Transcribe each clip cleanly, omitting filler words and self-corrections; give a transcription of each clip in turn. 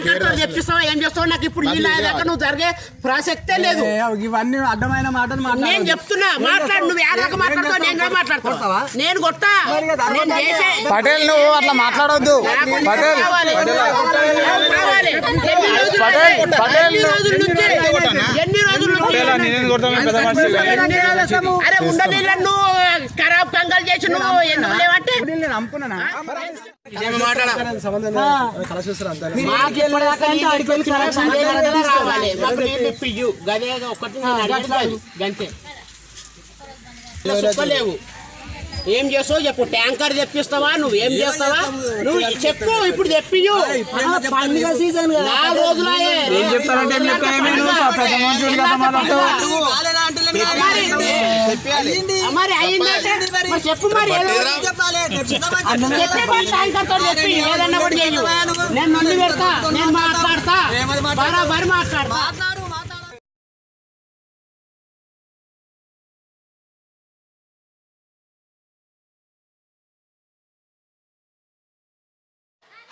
Tanker తో తెప్పిస్తావా ఏం చేస్తావు? నాకు ఇప్పుడు నీళ్ళు అయ్యేదాకా నువ్వు జరిగే ప్రసక్తే లేదు. ఇవన్నీ అడ్డమైన మాటలు నేను చెప్తున్నా మాట్లాడు. నువ్వు ఏడాక మాట్లాడుతావు, నేను కూడా మాట్లాడతావా? నేను కొట్టా పటేల్ నువ్వు అట్లా మాట్లాడొద్దు. పటేల్ ఎన్ని రోజులు అరే ఉండలేలా నువ్వు ఖరాబ్ కంగాలు చేసి నువ్వు ఎందుకు లేవంటే చెప్పలేవు. ఏం చేస్తావు చెప్పు. ట్యాంకర్ తెప్పిస్తావా? నువ్వు ఏం చేస్తావా? నువ్వు చెప్పు. ఇప్పుడు తెప్పియు. 4 రోజులాయే మరి అయిందంటే చెప్పు. మరి ట్యాంకర్ తో చెప్పి ఏదన్నా కూడా చేయు. నేను నన్ను పెడతా, నేను మాట్లాడతా, బరాబరి మాట్లాడతా.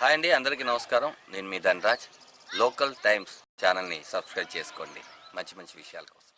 హాయ్ అండి, అందరికీ నమస్కారం. నేను మీ ధనరాజ్. లోకల్ టైమ్స్ ఛానల్ని సబ్స్క్రైబ్ చేసుకోండి మంచి మంచి విషయాల కోసం.